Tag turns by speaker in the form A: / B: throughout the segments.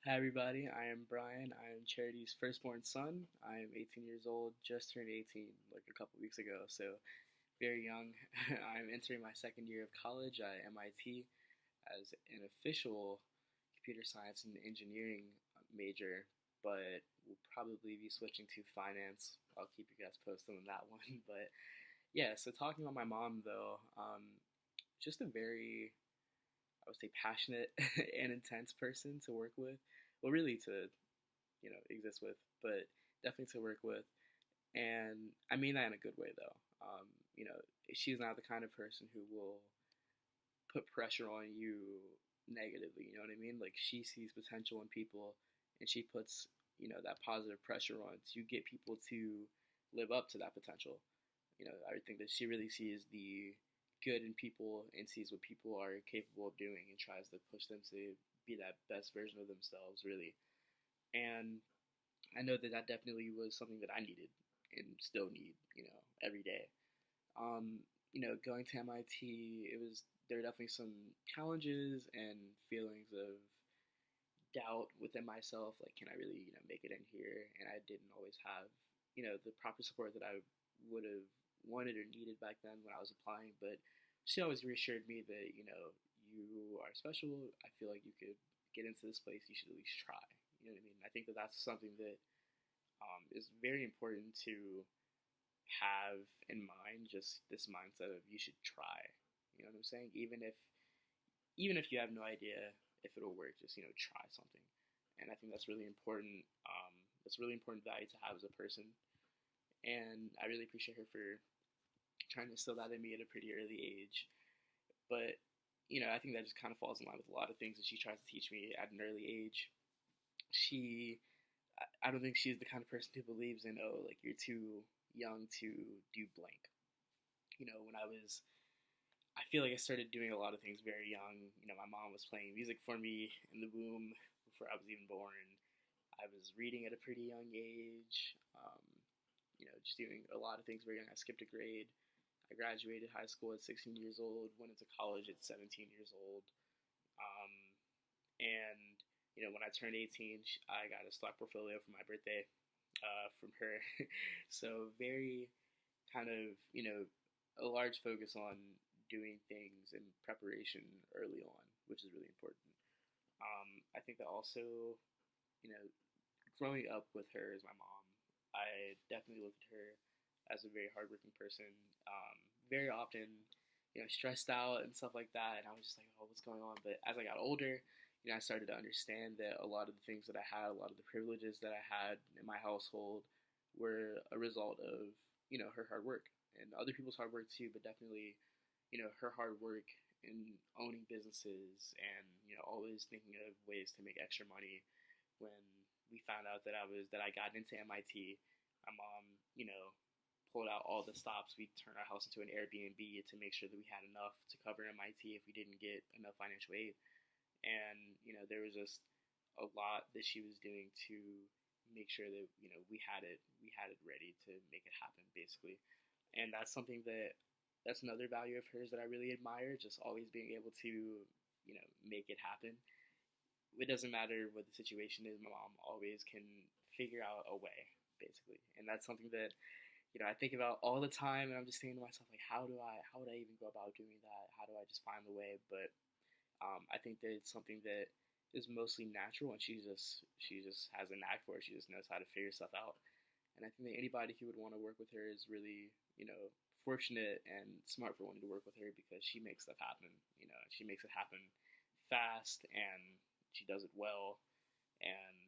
A: Hi everybody, I am Brian. I am Charity's firstborn son. I am 18 years old, just turned 18 like a couple weeks ago, so very young. I'm entering my second year of college at MIT as an official computer science and engineering major, but will probably be switching to finance. I'll keep you guys posted on that one. But yeah, so talking about my mom though, just a very, I would say, passionate and intense person to work with. Well, really to exist with, but definitely to work with. And I mean that in a good way though. You know, she's not the kind of person who will put pressure on you negatively. You know what I mean? Like she sees potential in people, and she puts that positive pressure on to get people to live up to that potential. I think that she really sees the good in people and sees what people are capable of doing and tries to push them to be that best version of themselves, really. And I know that that definitely was something that I needed and still need, every day. Um, Going to MIT, there were definitely some challenges and feelings of doubt within myself, like can I really, make it in here? And I didn't always have, the proper support that I would have wanted or needed back then when I was applying, but she always reassured me that, you are special. I feel like you could get into this place. You should at least try. You know what I mean? I think that that's something that is very important to have in mind. Just this mindset of you should try. You know what I'm saying? Even if you have no idea if it'll work, just try something. And I think that's really important. That's a really important value to have as a person. And I really appreciate her for trying to instill that in me at a pretty early age. But I think that just kind of falls in line with a lot of things that she tries to teach me at an early age. She I don't think she's the kind of person who believes in, oh, like you're too young to do blank. When I feel like I started doing a lot of things very young. My mom was playing music for me in the womb before I was even born. I was reading at a pretty young age. Just doing a lot of things very young. I skipped a grade. I graduated high school at 16 years old, went into college at 17 years old. Um, and when I turned 18, I got a stock portfolio for my birthday from her. So very kind of a large focus on doing things in preparation early on, which is really important. I think that also, you know, growing up with her as my mom, I definitely looked at her as a very hardworking person. Very often, stressed out and stuff like that, and I was just like, oh, what's going on? But as I got older, I started to understand that a lot of the things that I had, a lot of the privileges that I had in my household, were a result of her hard work and other people's hard work too, but definitely her hard work in owning businesses and always thinking of ways to make extra money. When we found out that I got into MIT, my mom pulled out all the stops. We turned our house into an Airbnb to make sure that we had enough to cover MIT if we didn't get enough financial aid. And there was just a lot that she was doing to make sure that we had it ready to make it happen, basically. And that's another value of hers that I really admire, just always being able to make it happen. It doesn't matter what the situation is, my mom always can figure out a way, basically. And that's something that I think about all the time, and I'm just thinking to myself, like, how would I even go about doing that? How do I just find the way? But I think that it's something that is mostly natural, and she just has a knack for it. She just knows how to figure stuff out. And I think that anybody who would want to work with her is really, fortunate and smart for wanting to work with her, because she makes stuff happen. She makes it happen fast, and she does it well, and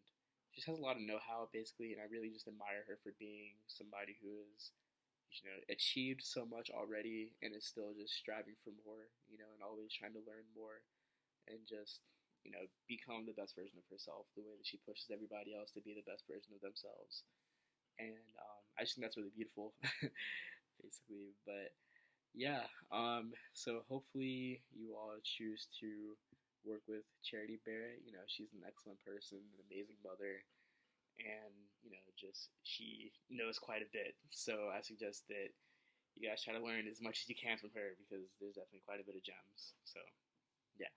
A: she just has a lot of know-how, basically. And I really just admire her for being somebody who has achieved so much already and is still just striving for more, and always trying to learn more and just become the best version of herself, the way that she pushes everybody else to be the best version of themselves. And I just think that's really beautiful, basically. But yeah, so hopefully you all choose to work with Charity Barrett. She's an excellent person, an amazing mother, and just she knows quite a bit. So I suggest that you guys try to learn as much as you can from her, because there's definitely quite a bit of gems. So yeah.